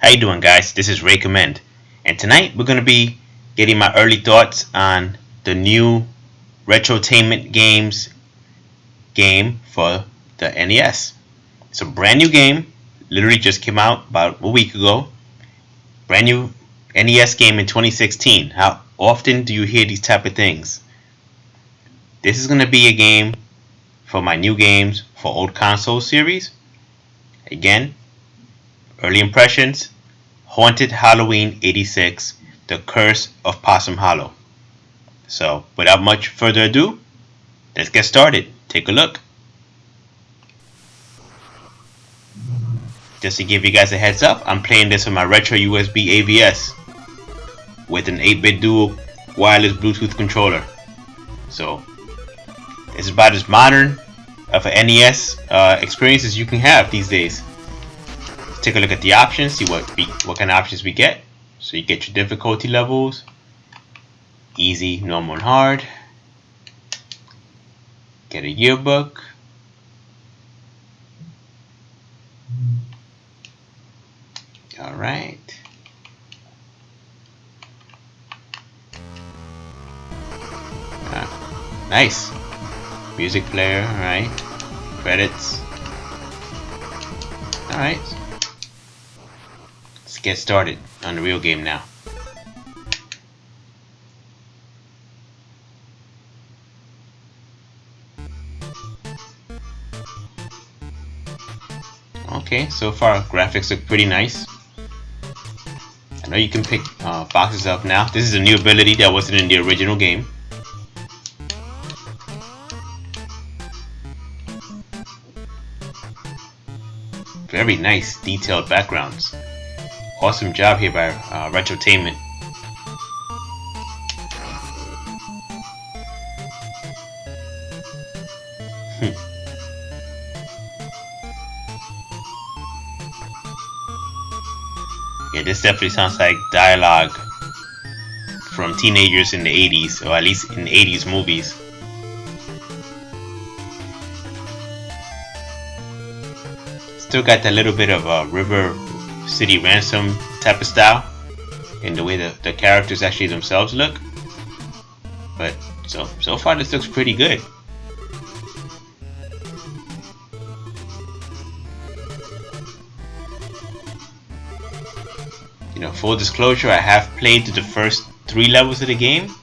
How you doing, guys? This is Recommend, and tonight we're gonna be getting my early thoughts on the new Retrotainment game for the NES. It's a brand new game, literally just came out about a week ago. Brand new NES game in 2016. How often do you hear these type of things? This is gonna be a game for my new games for old console series. Again, early impressions: Haunted Halloween 86, The Curse of Possum Hollow. So, without much further ado, let's get started. Take a look. Just to give you guys a heads up, I'm playing this on my RetroUSB AVS with an 8-bit dual wireless Bluetooth controller. So, it's about as modern of an NES experience as you can have these days. Take a look at the options, see what kind of options we get. So you get your difficulty levels: easy, normal, and hard. Get a yearbook. Alright. Nice. Music player, alright. Credits. Alright. Let's get started on the real game now. Okay, so far graphics look pretty nice. I know you can pick boxes up now. This is a new ability that wasn't in the original game. Very nice detailed backgrounds. Awesome job here by Retrotainment. Yeah, this definitely sounds like dialogue from teenagers in the 80s, or at least in 80s movies. Still got that little bit of a River City Ransom type of style in the way the characters actually themselves look. But so far this looks pretty good. You know, full disclosure, I have played the first 3 levels of the game.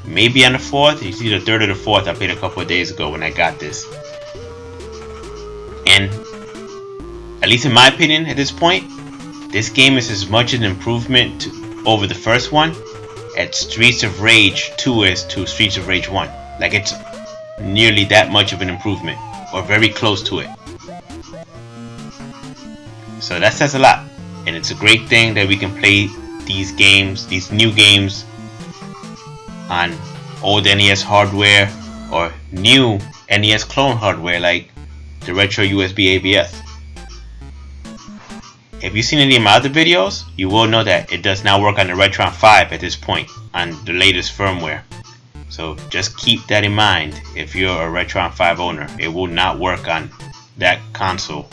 Maybe on the 4th, it's either the 3rd or the 4th. I played a couple of days ago when I got this. And at least in my opinion at this point, this game is as much an improvement over the first one as Streets of Rage 2 is to Streets of Rage 1. Like, it's nearly that much of an improvement, or very close to it. So that says a lot, and it's a great thing that we can play these games, these new games, on old NES hardware or new NES clone hardware like the RetroUSB AVS. If you've seen any of my other videos, you will know that it does not work on the Retron 5 at this point on the latest firmware. So just keep that in mind if you're a Retron 5 owner. It will not work on that console.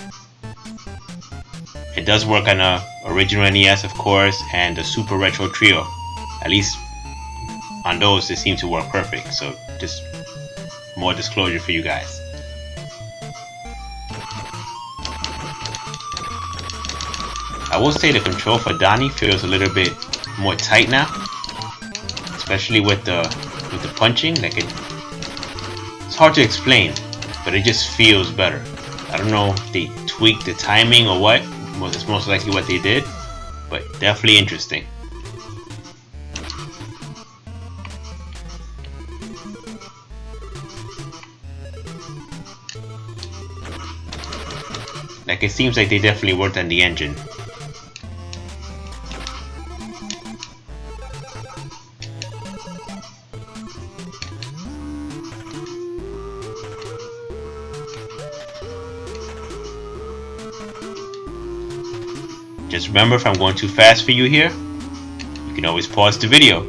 It does work on the original NES, of course, and the Super Retro Trio. At least on those, they seem to work perfect. So just more disclosure for you guys. I will say the control for Donnie feels a little bit more tight now, especially with the punching. Like, it's hard to explain, but it just feels better. I don't know if they tweaked the timing or what. Well, it's most likely what they did, but definitely interesting. Like, it seems like they definitely worked on the engine. Just remember, if I'm going too fast for you here, you can always pause the video.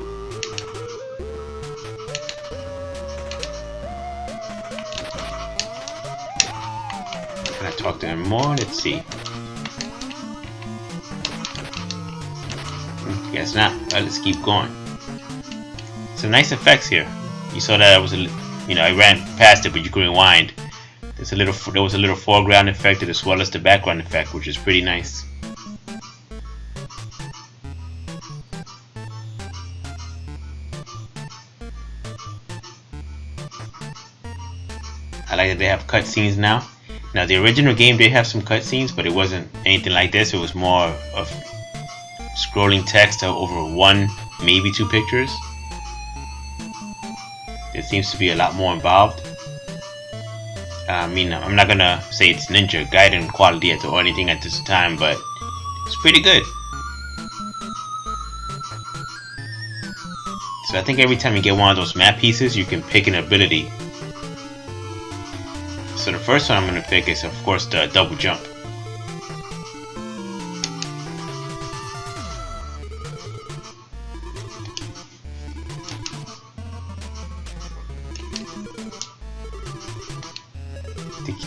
Can I talk to him more? Let's see. Guess not. Let's keep going. Some nice effects here. You saw that I was I ran past it, but you could rewind. There was a little foreground effect as well as the background effect, which is pretty nice. I like that they have cutscenes now. Now the original game did have some cutscenes, but it wasn't anything like this. It was more of scrolling text over one, maybe two pictures. There seems to be a lot more involved. I mean, I'm not gonna say it's Ninja Gaiden quality or anything at this time, but it's pretty good. So I think every time you get one of those map pieces, you can pick an ability. So the first one I'm gonna pick is, of course, the double jump.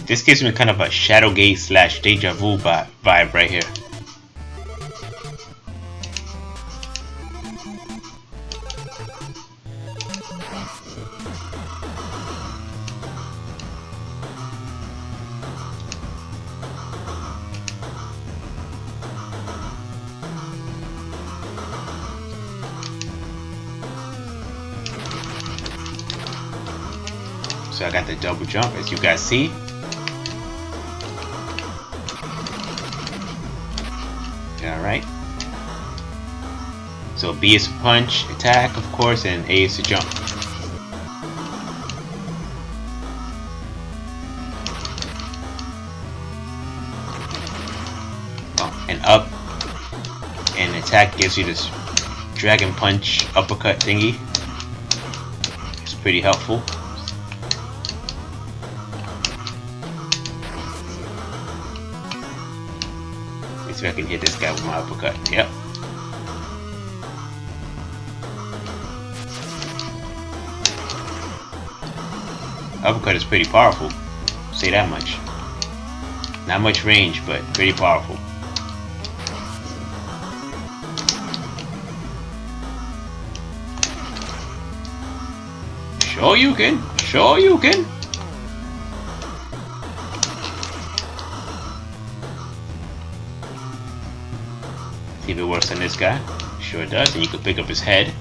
This gives me kind of a Shadowgate / Deja Vu vibe right here. So I got the double jump, as you guys see. Alright. So B is a punch, attack, of course, and A is a jump. Oh, and up and attack gives you this dragon punch uppercut thingy. It's pretty helpful. See if I can hit this guy with my uppercut. Yep. Uppercut is pretty powerful. Say that much. Not much range, but pretty powerful. Sure you can. Sure you can. See if it works on this guy. Sure it does, and you can pick up his head.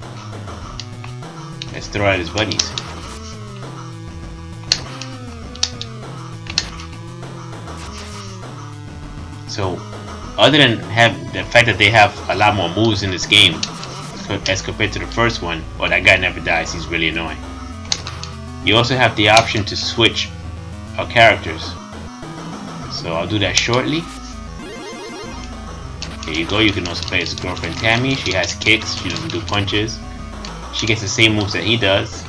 Let's throw out his buddies. So, other than the fact that they have a lot more moves in this game as compared to the first one, well, that guy never dies. He's really annoying. You also have the option to switch our characters. So I'll do that shortly. Here you go, you can also play his girlfriend Tammy. She has kicks, she doesn't do punches. She gets the same moves that he does.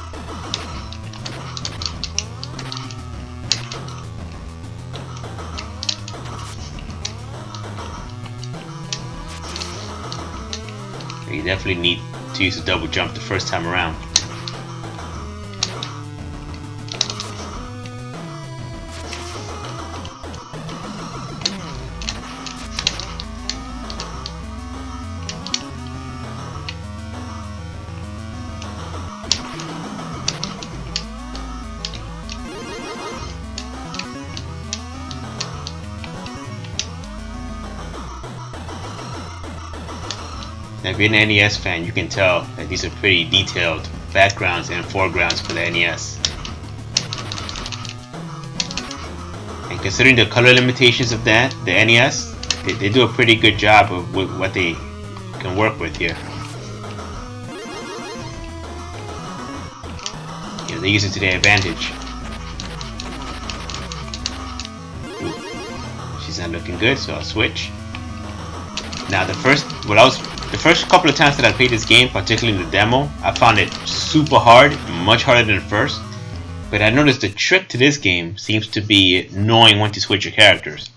You definitely need to use a double jump the first time around. Now, if you're an NES fan, you can tell that these are pretty detailed backgrounds and foregrounds for the NES. And considering the color limitations of the NES, they do a pretty good job of what they can work with here. You know, they use it to their advantage. Ooh, she's not looking good, so I'll switch. Now, the first couple of times that I played this game, particularly in the demo, I found it super hard, much harder than the first. But I noticed the trick to this game seems to be knowing when to switch your characters.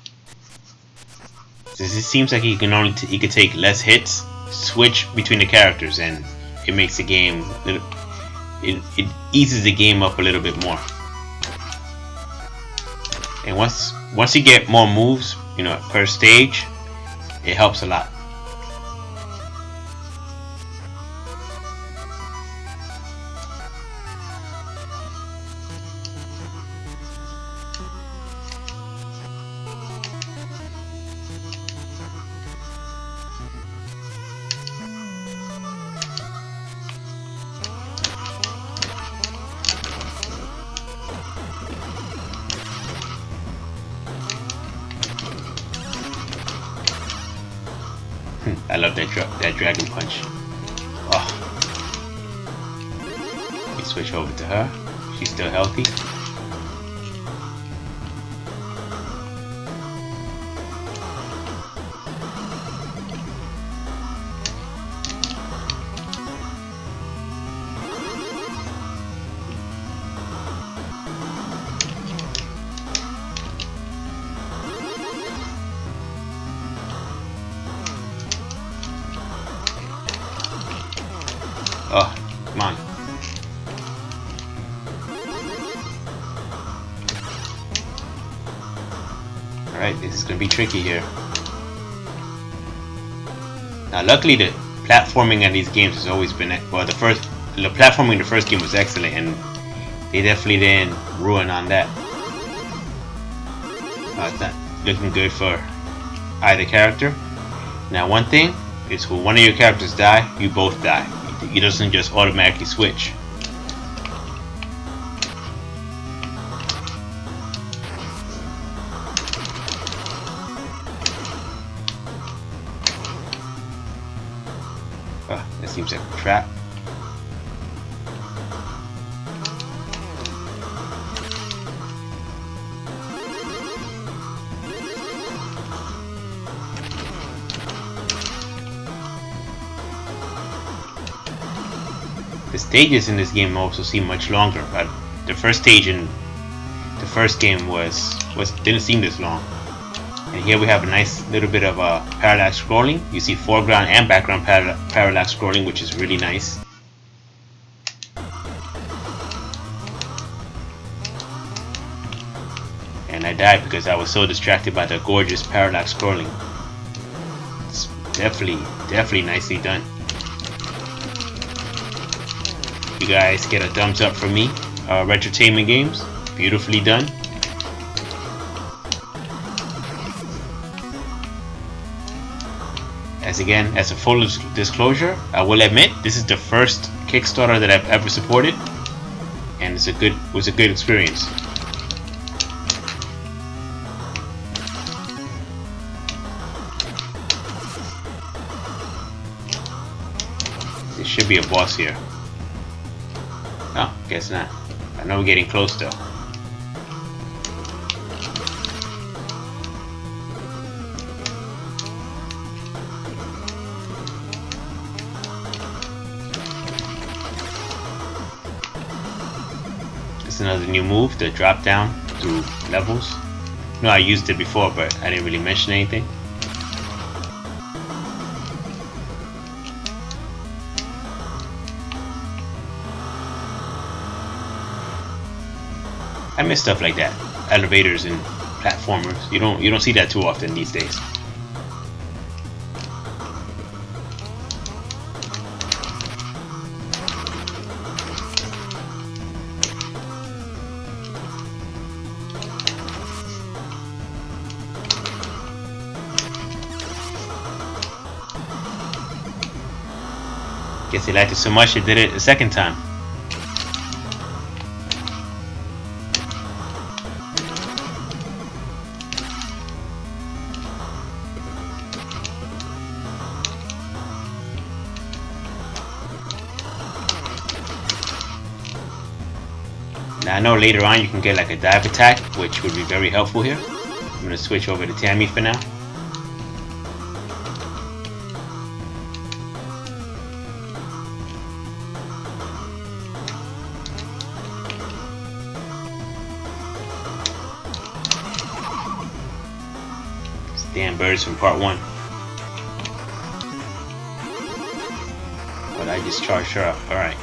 Since it seems like he could take less hits, switch between the characters, and it makes the game it eases the game up a little bit more. And once you get more moves, you know, per stage, it helps a lot. I love that dragon punch. Oh. Let me switch over to her. She's still healthy. Oh, come on. Alright, this is going to be tricky here. Now luckily the platforming on these games has always been, well, the platforming in the first game was excellent, and they definitely didn't ruin on that. It's not looking good for either character. Now one thing is, when one of your characters die, you both die. It doesn't just automatically switch. That seems like a trap. The stages in this game also seem much longer, but the first stage in the first game didn't seem this long. And here we have a nice little bit of parallax scrolling. You see foreground and background parallax scrolling, which is really nice. And I died because I was so distracted by the gorgeous parallax scrolling. It's definitely nicely done. You guys get a thumbs up from me. Retrotainment games, beautifully done. As a full disclosure, I will admit this is the first Kickstarter that I've ever supported, and it was a good experience. There should be a boss here. Oh, guess not. I know we're getting close though. This is another new move, the drop down through levels. No, I used it before, but I didn't really mention anything. I miss stuff like that, elevators and platformers. You don't see that too often these days. Guess they liked it so much they did it a second time. Now I know later on you can get like a dive attack, which would be very helpful here. I'm going to switch over to Tammy for now. Damn birds from part 1. But I just charged her up. Alright.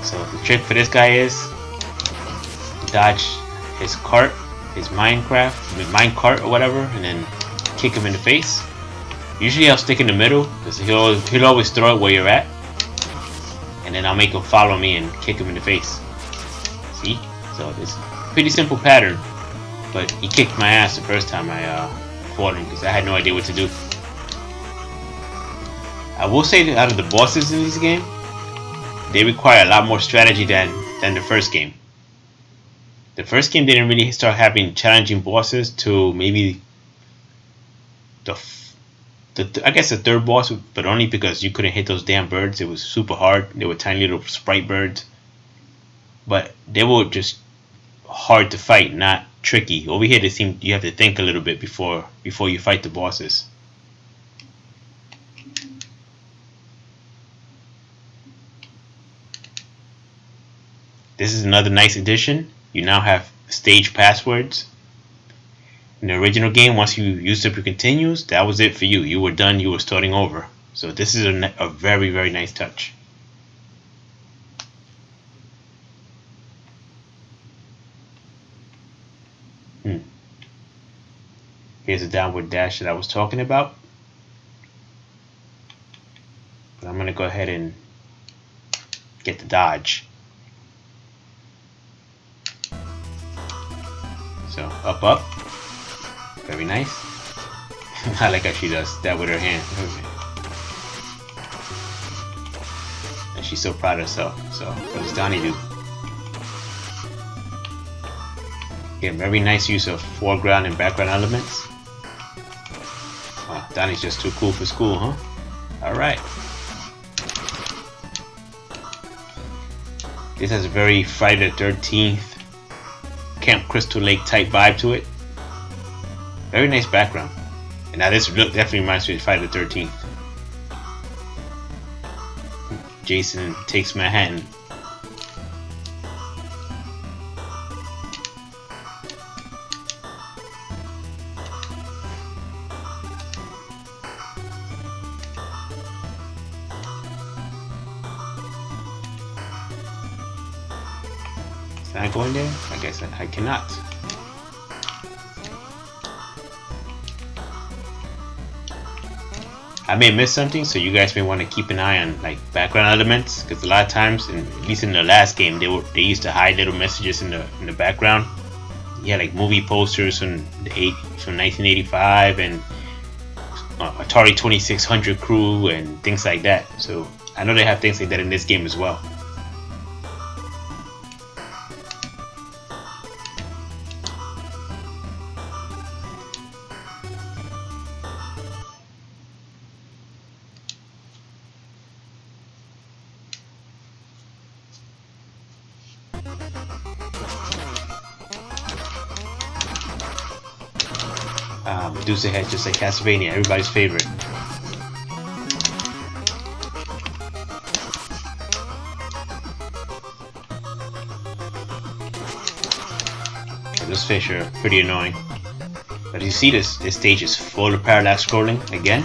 So the trick for this guy is dodge his cart, his minecart or whatever, and then kick him in the face. Usually I'll stick in the middle because he'll always throw it where you're at, and then I'll make him follow me and kick him in the face. See? So it's a pretty simple pattern, but he kicked my ass the first time I fought him because I had no idea what to do. I will say that out of the bosses in this game, they require a lot more strategy than the first game. The first game didn't really start having challenging bosses to maybe I guess the third boss, but only because you couldn't hit those damn birds. It was super hard. They were tiny little sprite birds, but they were just hard to fight, not tricky. Over here, you have to think a little bit before you fight the bosses. This is another nice addition. You now have stage passwords. In the original game, once you used up your continues, that was it for you. You were done. You were starting over. So this is a very, very nice touch. Here's a downward dash that I was talking about. But I'm going to go ahead and get the dodge. So up, up. Very nice. I like how she does that with her hand. And she's so proud of herself. So what does Donnie do? Again, very nice use of foreground and background elements. Oh, Donnie's just too cool for school, huh? Alright. This has a very Friday the 13th Camp Crystal Lake type vibe to it. Very nice background. And now this definitely reminds me of Friday the 13th. Jason takes Manhattan. Can I go in there? I guess I cannot. I may miss something, so you guys may want to keep an eye on like background elements, because a lot of times, at least in the last game, they used to hide little messages in the background. Yeah, like movie posters from 1985 and Atari 2600 crew and things like that. So I know they have things like that in this game as well. Medusa head, just like Castlevania, everybody's favorite. Those fish are pretty annoying. But you see this stage is full of parallax scrolling again.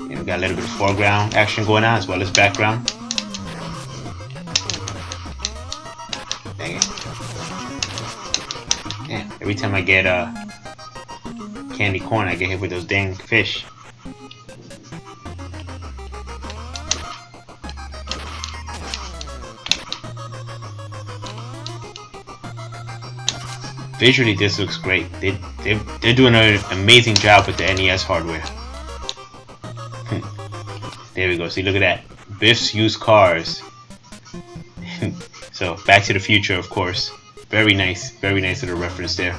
We got a little bit of foreground action going on as well as background. Dang it. Yeah, every time I get candy corn, I get hit with those dang fish. Visually, this looks great. They're doing an amazing job with the NES hardware. There we go. See, look at that. Biff's Used Cars. So, Back to the Future, of course. Very nice little reference there.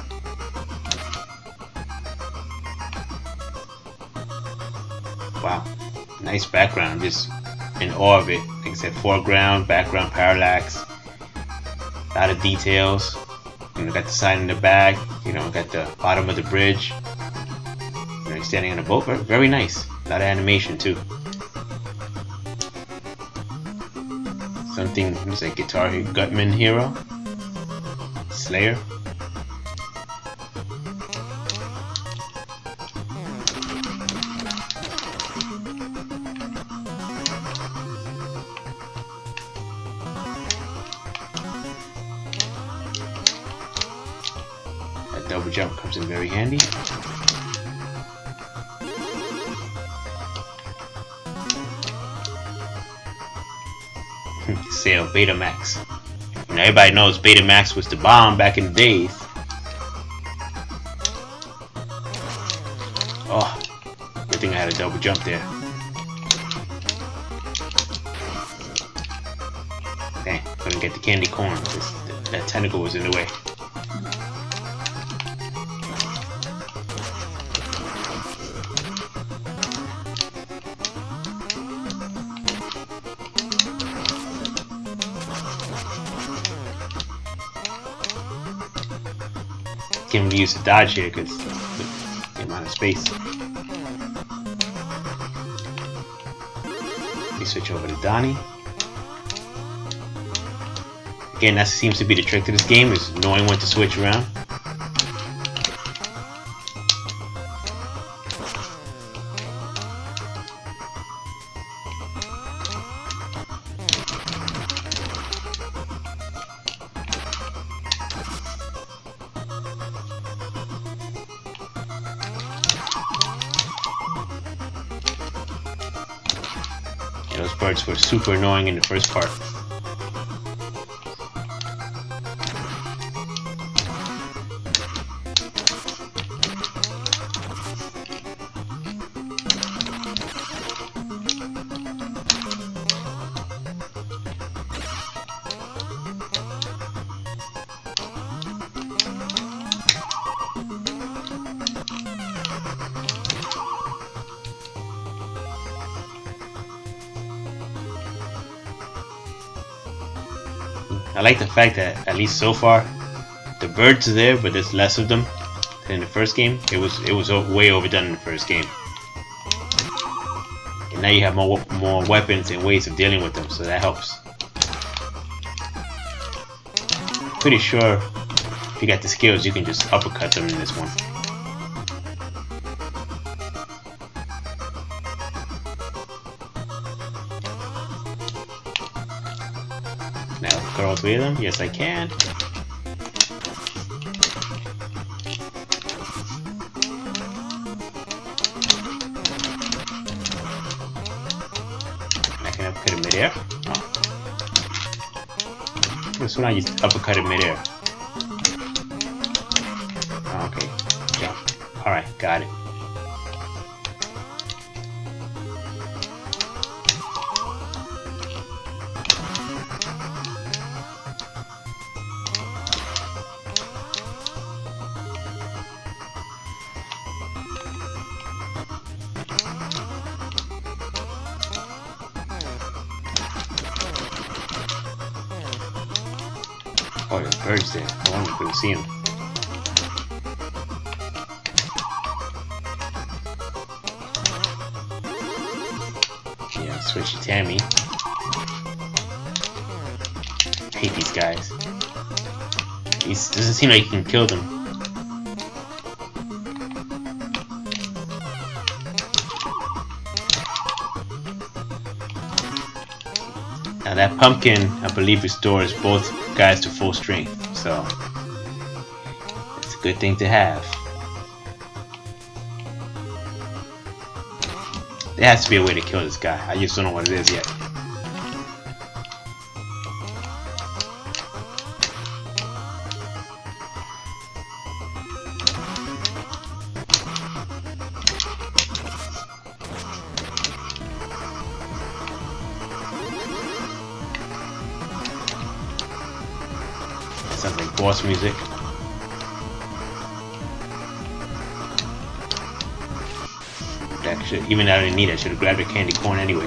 Wow, nice background. Just in awe of it. Like I said, foreground, background, parallax. A lot of details. Got the sign in the back. Got the bottom of the bridge. He's standing on a boat. Very nice. A lot of animation too. Something. What is that? Guitar Gutman Hero. Slayer. That double jump comes in very handy. Sale Betamax. Everybody knows Betamax was the bomb back in the days. Oh, good thing I had a double jump there. get the candy corn because that tentacle was in the way. Can't really use the dodge here because the amount of space. Let me switch over to Donnie. Again, that seems to be the trick to this game, is knowing when to switch around. Yeah, those birds were super annoying in the first part. I like the fact that, at least so far, the birds are there, but there's less of them than in the first game. It was way overdone in the first game. And now you have more weapons and ways of dealing with them, so that helps. Pretty sure if you got the skills, you can just uppercut them in this one. Now, cut all three of them? Yes, I can. I can uppercut it midair. Oh. This one I just uppercut it midair. Oh, okay. Jump. Alright, got it. Oh, there's birds there. I wonder if we can see them. Yeah, switch to Tammy. I hate these guys. It doesn't seem like you can kill them. Now that pumpkin, I believe, restores both guys to full strength, so it's a good thing to have. There has to be a way to kill this guy. I just don't know what it is yet. Sounds like boss music. That even though I didn't need it, I should have grabbed a candy corn anyway.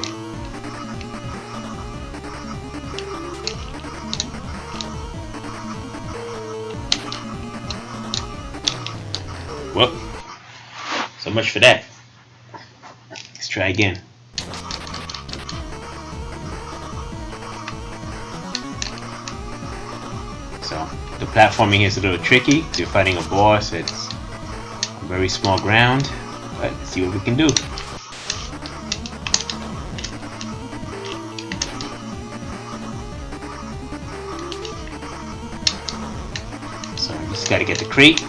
Well, so much for that. Let's try again. So the platforming here is a little tricky. You're fighting a boss. It's on very small ground, but let's see what we can do. So you just got to get the crate,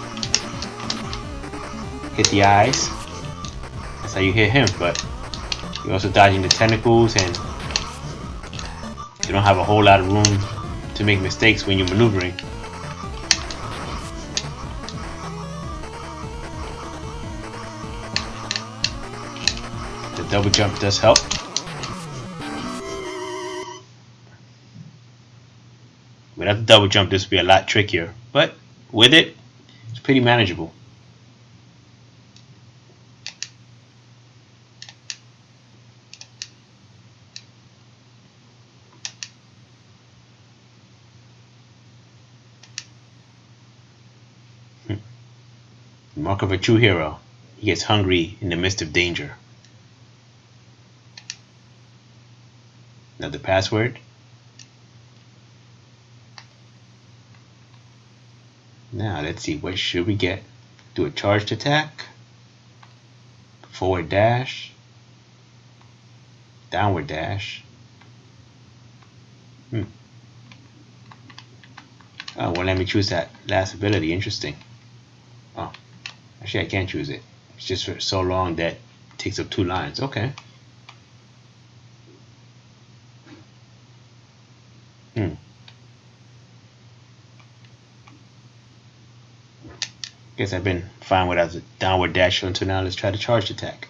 hit the eyes. That's how you hit him. But you're also dodging the tentacles, and you don't have a whole lot of room to make mistakes when you're maneuvering. The double jump does help. Without the double jump, this would be a lot trickier. But with it, it's pretty manageable. Mark of a true hero. He gets hungry in the midst of danger. Another password. Now let's see, what should we get? Do a charged attack, forward dash, downward dash. Oh, well, let me choose that last ability. Interesting. Oh, actually I can't choose it. It's just for so long that it takes up 2 lines. Okay. Guess I've been fine without the downward dash until now. Let's try the charged attack.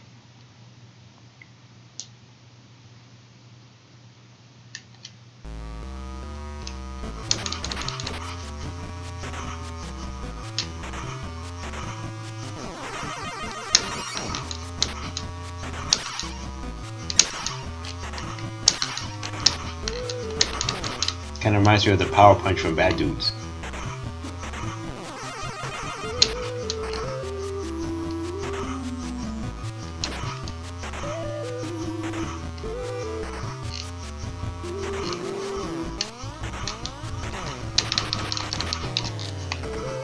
Kind of reminds me of the power punch from Bad Dudes.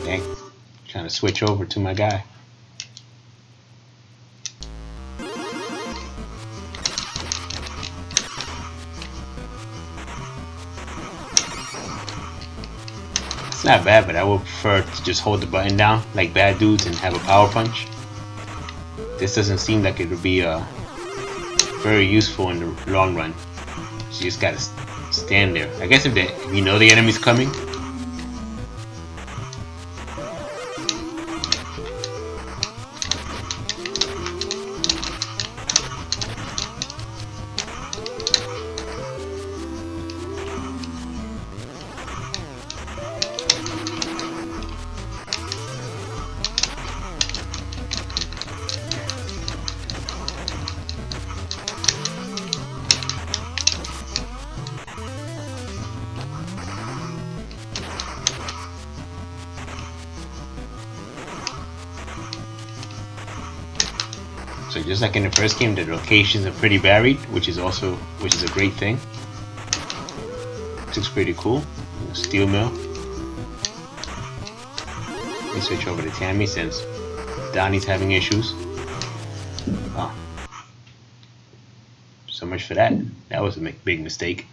Okay, trying to switch over to my guy. It's not bad, but I would prefer to just hold the button down like Bad Dudes and have a power punch. This doesn't seem like it would be very useful in the long run. So you just gotta stand there. I guess if you know the enemy's coming. So just like in the first game, the locations are pretty varied, which is a great thing. It looks pretty cool. Steel mill. Let me switch over to Tammy since Donnie's having issues. Oh. So much for that. That was a big mistake.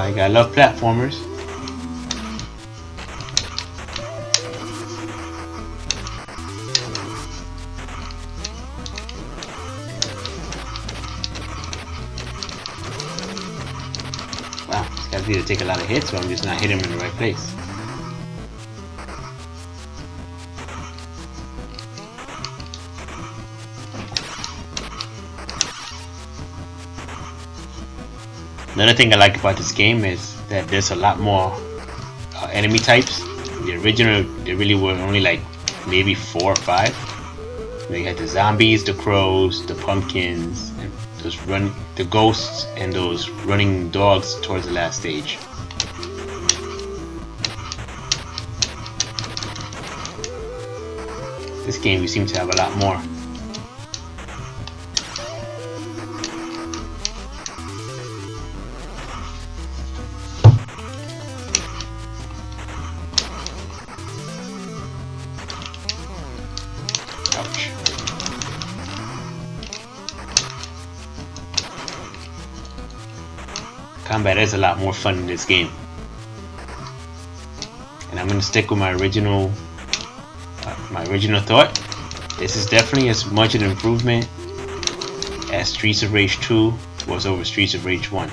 You gotta love platformers. Wow, these guys need to take a lot of hits, so I'm just not hitting them in the right place. Another thing I like about this game is that there's a lot more enemy types. The original, there really were only like maybe 4 or 5. You had the zombies, the crows, the pumpkins, and the ghosts, and those running dogs towards the last stage. This game, we seem to have a lot more. Combat is a lot more fun in this game. And I'm gonna stick with my original thought. This is definitely as much an improvement as Streets of Rage 2 was over Streets of Rage 1.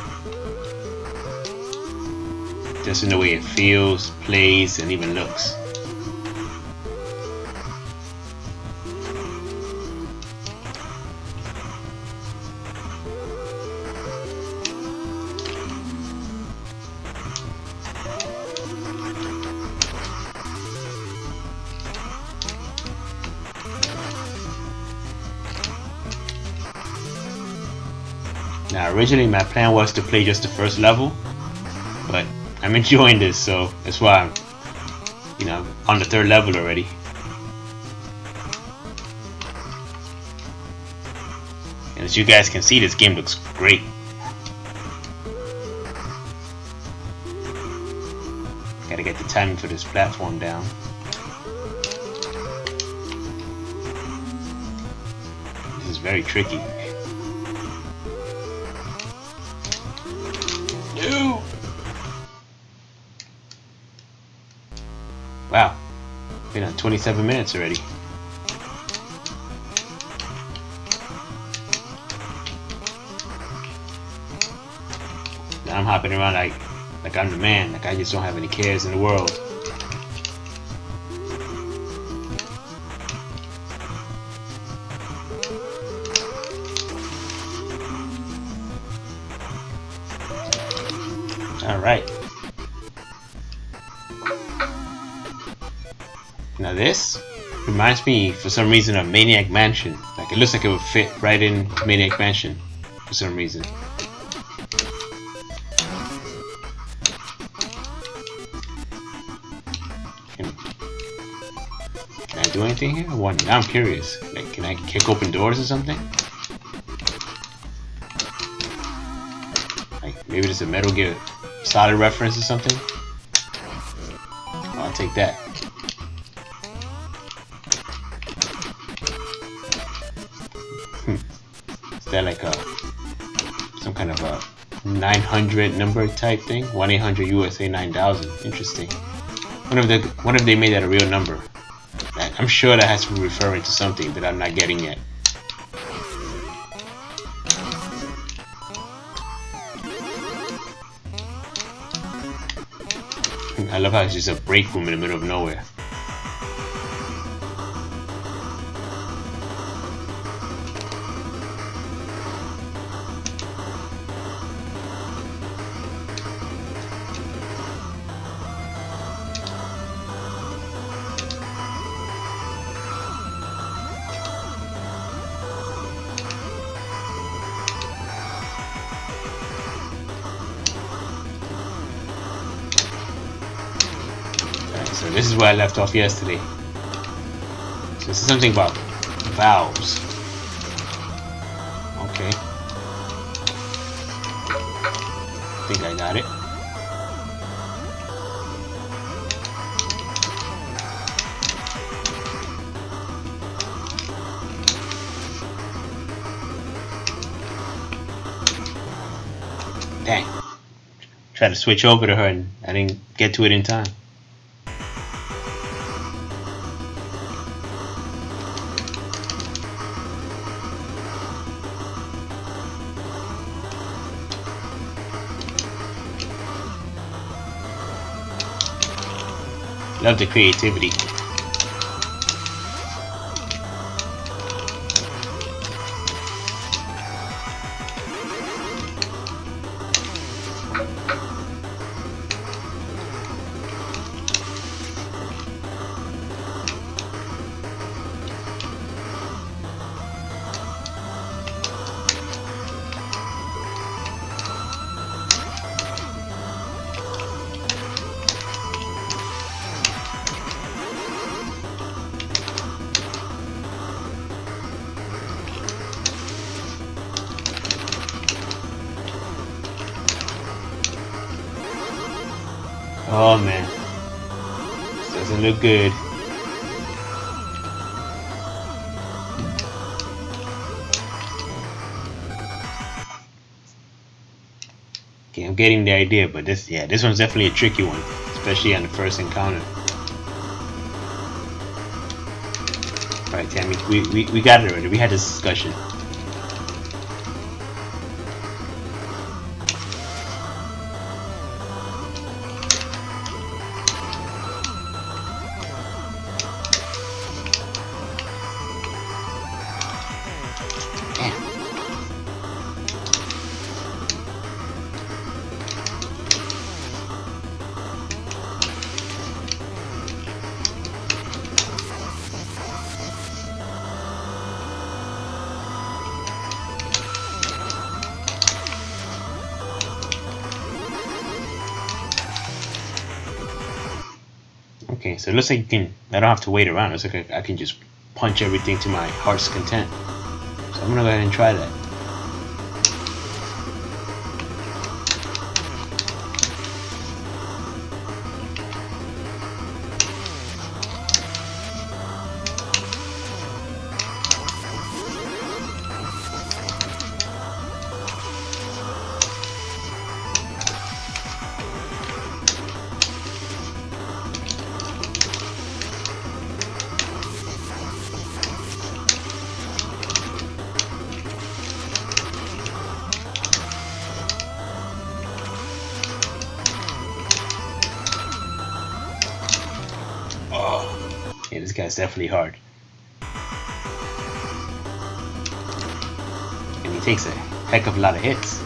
Just in the way it feels, plays, and even looks. Now originally my plan was to play just the first level, but I'm enjoying this, so that's why I'm, on the third level already. And as you guys can see, this game looks great. Gotta get the timing for this platform down. This is very tricky. No! Wow, been on 27 minutes already. Now I'm hopping around like I'm the man, like I just don't have any cares in the world. Alright. Now this reminds me for some reason of Maniac Mansion. Like it looks like it would fit right in Maniac Mansion for some reason. Can I do anything here? Now I'm curious. Like, can I kick open doors or something? Like maybe there's a Metal Gear Solid reference or something? I'll take that. Is that like some kind of a 900 number type thing? 1-800-USA 9000. Interesting. What if they made that a real number? I'm sure that has to be referring to something that I'm not getting yet. I love how it's just a break room in the middle of nowhere. So this is where I left off yesterday. So this is something about valves. Okay. I think I got it. Dang. Tried to switch over to her and I didn't get to it in time. Love the creativity. Oh man, this doesn't look good. Okay, I'm getting the idea, but this one's definitely a tricky one, especially on the first encounter. Alright, Tammy, we got it already. We had this discussion. Okay, so it looks like I don't have to wait around. It's like I can just punch everything to my heart's content. So I'm gonna go ahead and try that. Yeah, this guy's definitely hard. And he takes a heck of a lot of hits.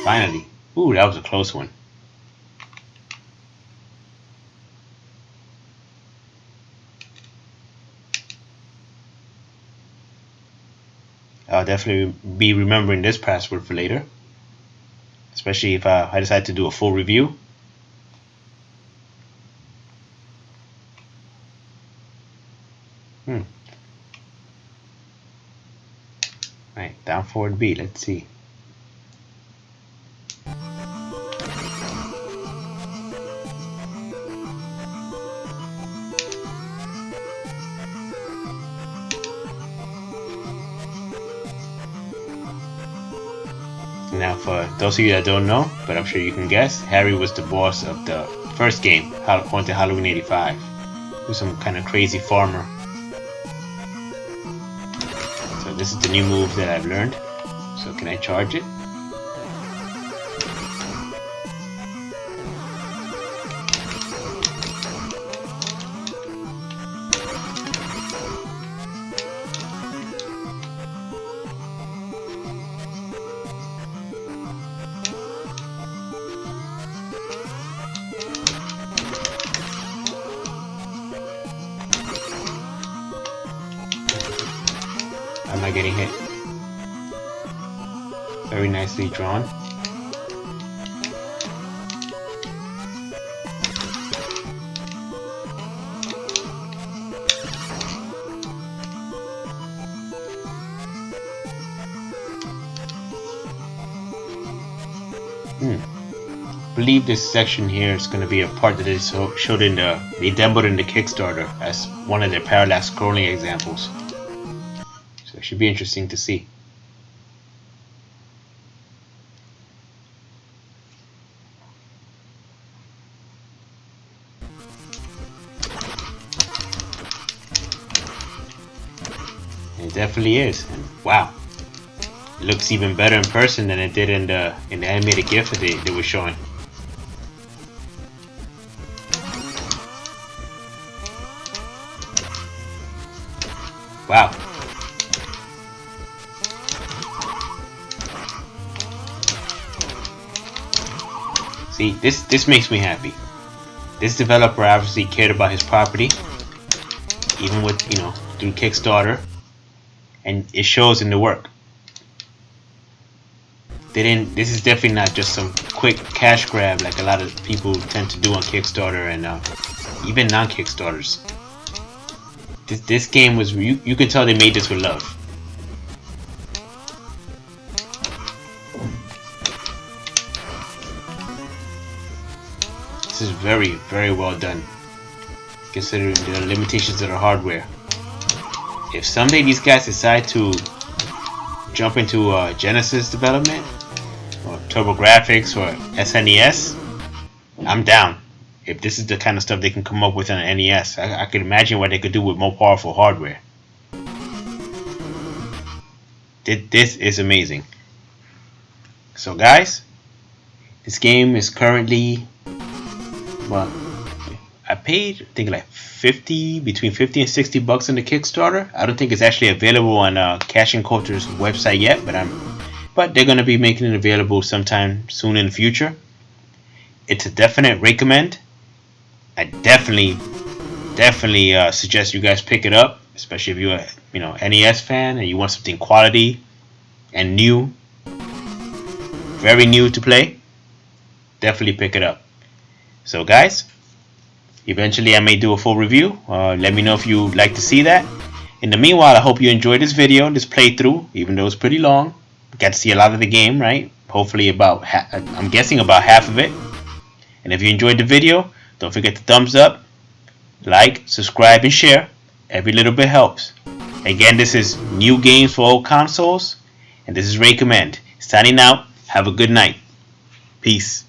Finally. Ooh, that was a close one. I'll definitely be remembering this password for later, especially if I decide to do a full review. Right, down forward B, let's see. Now, for those of you that don't know, but I'm sure you can guess, Harry was the boss of the first game, Haunted Halloween 85. He was some kind of crazy farmer. So this is the new move that I've learned. So can I charge it? Am I getting hit? Very nicely drawn. I believe this section here is going to be a part that they showed in they demoed in the Kickstarter as one of their parallax scrolling examples. So it should be interesting to see. It definitely is, and wow, it looks even better in person than it did in the animated GIF that they were showing. Wow. See, this makes me happy. This developer obviously cared about his property, even with, through Kickstarter, and it shows in the work. This is definitely not just some quick cash grab like a lot of people tend to do on Kickstarter and even non-Kickstarters. This game was, you can tell they made this with love. This is very, very well done, considering the limitations of the hardware. If someday these guys decide to jump into Genesis development, or TurboGrafx, or SNES, I'm down. If this is the kind of stuff they can come up with on an NES, I could imagine what they could do with more powerful hardware. This is amazing. So guys, this game is currently, well, I paid, I think, like between 50 and 60 bucks on the Kickstarter. I don't think it's actually available on Cash and Culture's website yet, but they're gonna be making it available sometime soon in the future. It's a definite recommend. I definitely suggest you guys pick it up, especially if you're a NES fan and you want something quality and new, very new to play. Definitely pick it up. So guys, eventually I may do a full review. Let me know if you'd like to see that. In the meanwhile, I hope you enjoyed this video, this playthrough, even though it's pretty long. Got to see a lot of the game, right? Hopefully I'm guessing about half of it. And if you enjoyed the video, don't forget to thumbs up, like, subscribe, and share. Every little bit helps. Again, this is New Games for Old Consoles, and this is Recommend. Signing out. Have a good night. Peace.